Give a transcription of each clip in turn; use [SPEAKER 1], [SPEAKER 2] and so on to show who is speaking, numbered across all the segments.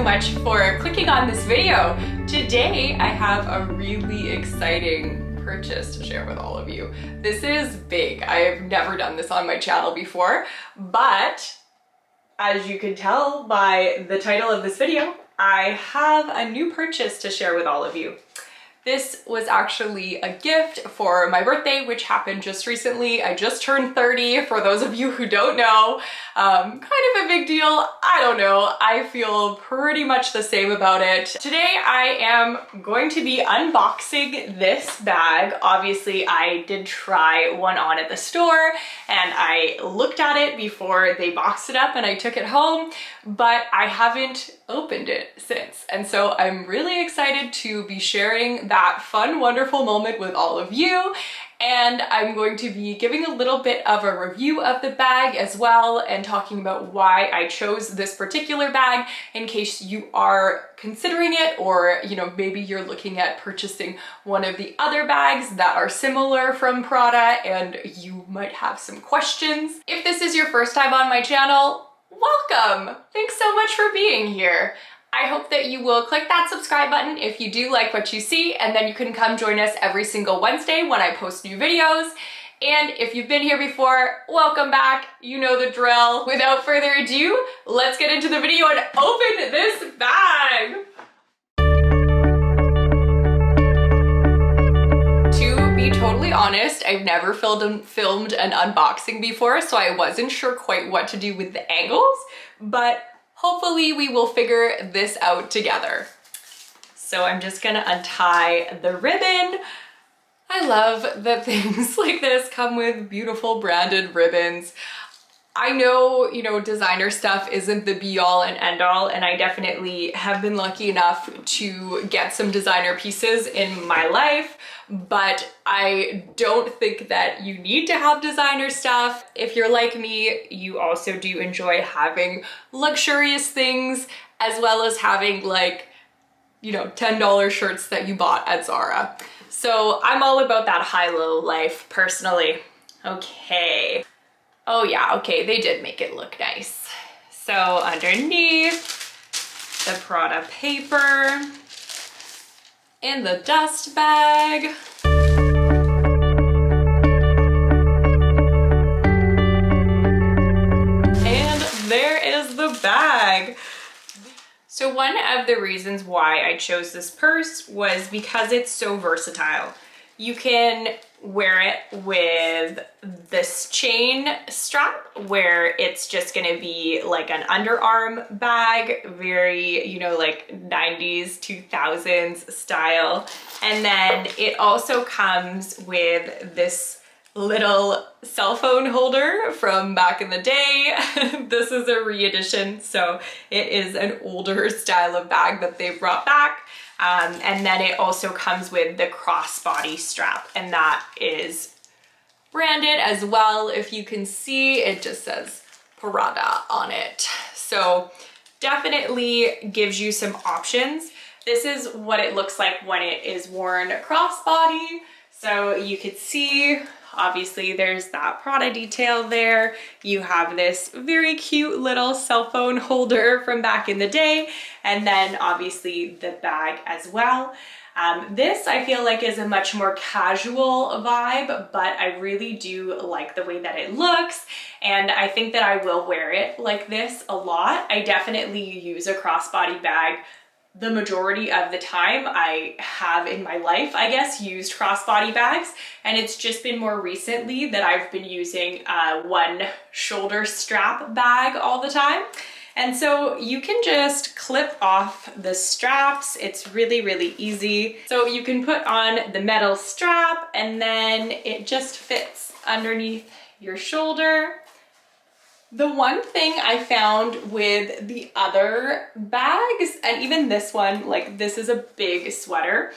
[SPEAKER 1] much for clicking on this video. Today I have a really exciting purchase to share with all of you. This is big. I have never done this on my channel before, but as you can tell by the title of this video, I have a new purchase to share with all of you. This was actually a gift for my birthday, which happened just recently. I just turned 30, for those of you who don't know. Kind of a big deal. I don't know. I feel pretty much the same about it. Today I am going to be unboxing this bag. Obviously, I did try one on at the store and I looked at it before they boxed it up and I took it home, but I haven't opened it since. And so I'm really excited to be sharing that fun, wonderful moment with all of you. And I'm going to be giving a little bit of a review of the bag as well and talking about why I chose this particular bag in case you are considering it, or maybe you're looking at purchasing one of the other bags that are similar from Prada and you might have some questions. If this is your first time on my channel, welcome! Thanks so much for being here. I hope that you will click that subscribe button if you do like what you see, and then you can come join us every single Wednesday when I post new videos. And if you've been here before, welcome back. You know the drill. Without further ado, let's get into the video and open this bag. To be totally honest, I've never filmed an unboxing before, so I wasn't sure quite what to do with the angles, but hopefully we will figure this out together. So I'm just gonna untie the ribbon. I love that things like this come with beautiful branded ribbons. I know, designer stuff isn't the be all and end all, and I definitely have been lucky enough to get some designer pieces in my life, but I don't think that you need to have designer stuff. If you're like me, you also do enjoy having luxurious things, as well as having $10 shirts that you bought at Zara. So I'm all about that high-low life personally. Okay. Oh yeah, okay, they did make it look nice. So underneath, the Prada paper, in the dust bag. And there is the bag. So one of the reasons why I chose this purse was because it's so versatile. You can wear it with this chain strap where it's just gonna be like an underarm bag, very, like 90s, 2000s style. And then it also comes with this little cell phone holder from back in the day. This is a re-edition, so it is an older style of bag that they've brought back. And then it also comes with the crossbody strap, and that is branded as well. If you can see, it just says Prada on it. So definitely gives you some options. This is what it looks like when it is worn crossbody. So you could see, obviously there's that Prada detail there. You have this very cute little cell phone holder from back in the day, and then obviously the bag as well. This I feel like is a much more casual vibe, but I really do like the way that it looks, and I think that I will wear it like this a lot. I definitely use a crossbody bag the majority of the time I have in my life, I guess, used crossbody bags. And it's just been more recently that I've been using one shoulder strap bag all the time. And so you can just clip off the straps. It's really, really easy. So you can put on the metal strap and then it just fits underneath your shoulder. The one thing I found with the other bags, and even this one, like this is a big sweater.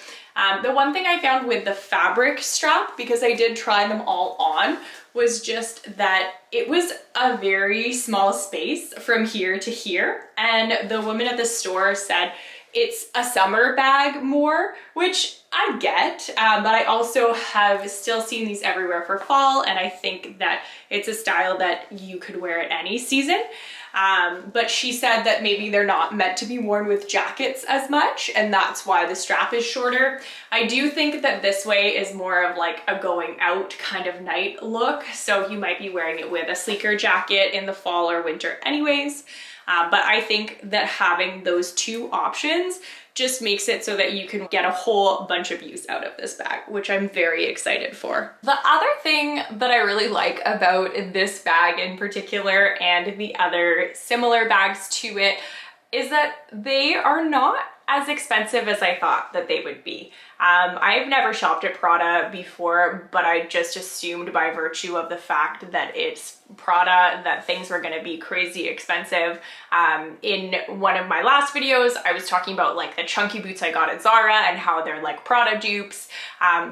[SPEAKER 1] The one thing I found with the fabric strap, because I did try them all on, was just that it was a very small space from here to here. And the woman at the store said it's a summer bag more, which I get, but I also have still seen these everywhere for fall, and I think that it's a style that you could wear at any season. But she said that maybe they're not meant to be worn with jackets as much, and that's why the strap is shorter. I do think that this way is more of like a going out kind of night look, so you might be wearing it with a sleeker jacket in the fall or winter anyways. But I think that having those two options just makes it so that you can get a whole bunch of use out of this bag, which I'm very excited for. The other thing that I really like about this bag in particular, and the other similar bags to it, is that they are not as expensive as I thought that they would be. I've never shopped at Prada before, but I just assumed by virtue of the fact that it's Prada that things were gonna be crazy expensive. In one of my last videos, I was talking about like the chunky boots I got at Zara and how they're like Prada dupes.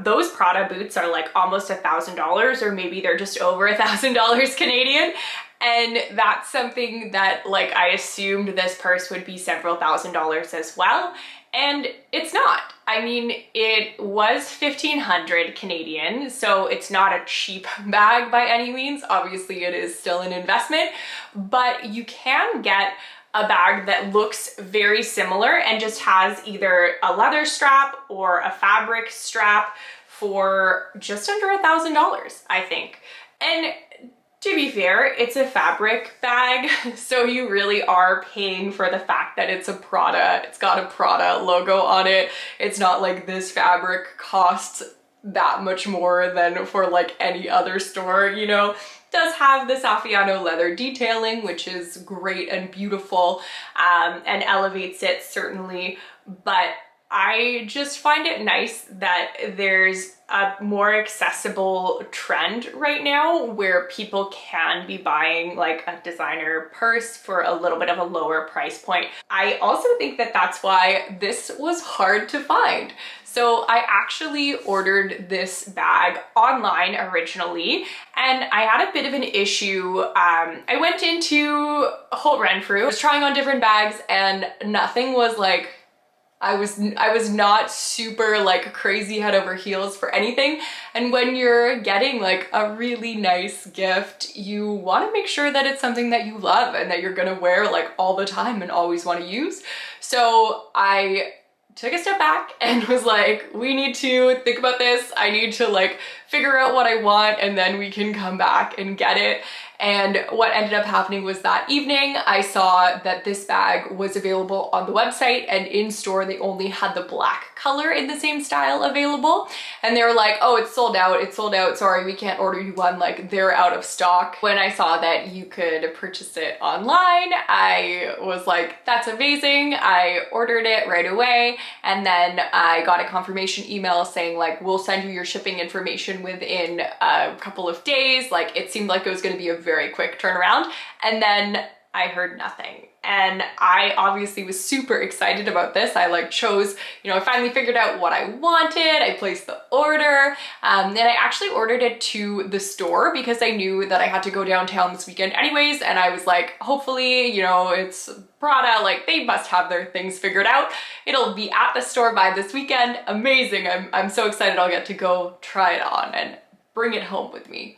[SPEAKER 1] Those Prada boots are like almost $1,000, or maybe they're just over $1,000 Canadian. And that's something that like I assumed this purse would be several $1,000s as well. And it's not. I mean, it was 1,500 Canadian, so it's not a cheap bag by any means. Obviously it is still an investment, but you can get a bag that looks very similar and just has either a leather strap or a fabric strap for just under $1,000, I think. And to be fair, it's a fabric bag, so you really are paying for the fact that it's a Prada. It's got a Prada logo on it. It's not like this fabric costs that much more than for like any other store, you know. It does have the Saffiano leather detailing, which is great and beautiful, and elevates it certainly, but I just find it nice that there's a more accessible trend right now where people can be buying like a designer purse for a little bit of a lower price point. I also think that that's why this was hard to find. So I actually ordered this bag online originally, and I had a bit of an issue. I went into Holt Renfrew, was trying on different bags, and nothing was like, I was not super like crazy head over heels for anything. And when you're getting like a really nice gift, you want to make sure that it's something that you love and that you're gonna wear like all the time and always want to use. So I took a step back and was like, we need to think about this. I need to like figure out what I want, and then we can come back and get it. And what ended up happening was that evening I saw that this bag was available on the website, and in store they only had the black color in the same style available. And they were like, oh, it's sold out, sorry, we can't order you one, like they're out of stock. When I saw that you could purchase it online, I was like, that's amazing. I ordered it right away, and then I got a confirmation email saying like, we'll send you your shipping information within a couple of days. Like it seemed like it was going to be a very quick turnaround, and then I heard nothing. And I obviously was super excited about this. I like chose, you know, I finally figured out what I wanted. I placed the order, and I actually ordered it to the store because I knew that I had to go downtown this weekend anyways. And I was like, hopefully, you know, it's Prada, like they must have their things figured out. It'll be at the store by this weekend. Amazing. I'm so excited I'll get to go try it on and bring it home with me.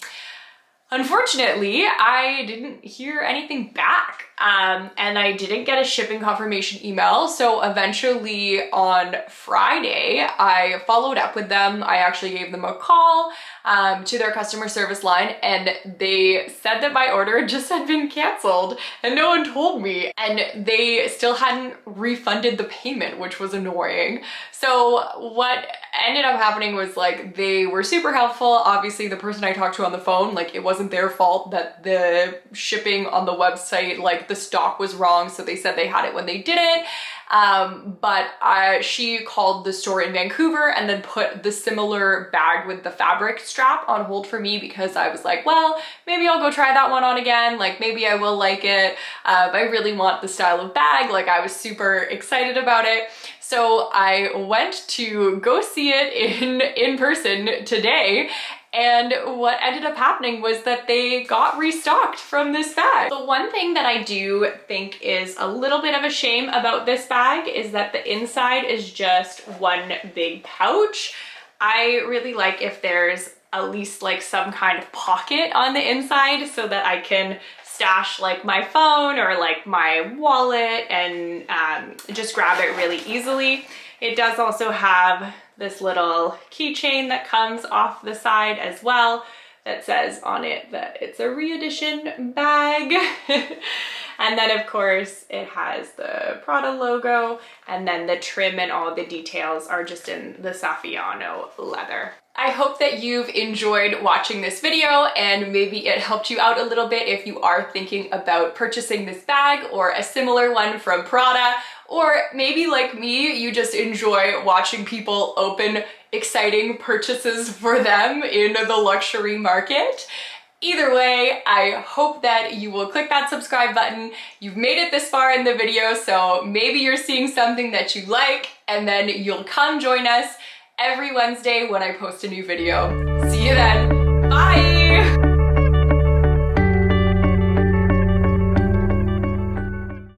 [SPEAKER 1] Unfortunately, I didn't hear anything back, and I didn't get a shipping confirmation email. So eventually on Friday, I followed up with them. I actually gave them a call to their customer service line, and they said that my order just had been canceled and no one told me, and they still hadn't refunded the payment, which was annoying. So what ended up happening was like, they were super helpful. Obviously the person I talked to on the phone, like it wasn't their fault that the shipping on the website, like the stock was wrong. So they said they had it when they didn't. But she called the store in Vancouver and then put the similar bag with the fabric strap on hold for me, because I was like, well, maybe I'll go try that one on again. Like maybe I will like it. I really want the style of bag. Like I was super excited about it. So I went to go see it in person today, And what ended up happening was that they got restocked from this bag. The one thing that I do think is a little bit of a shame about this bag is that the inside is just one big pouch. I really like if there's at least like some kind of pocket on the inside so that I can stash like my phone or like my wallet and just grab it really easily. It does also have this little keychain that comes off the side as well that says on it that it's a Re-Edition bag. And then of course it has the Prada logo, and then the trim and all the details are just in the Saffiano leather. I hope that you've enjoyed watching this video and maybe it helped you out a little bit if you are thinking about purchasing this bag or a similar one from Prada, or maybe like me, you just enjoy watching people open exciting purchases for them in the luxury market. Either way, I hope that you will click that subscribe button. You've made it this far in the video, so maybe you're seeing something that you like, and then you'll come join us every Wednesday when I post a new video. See you then.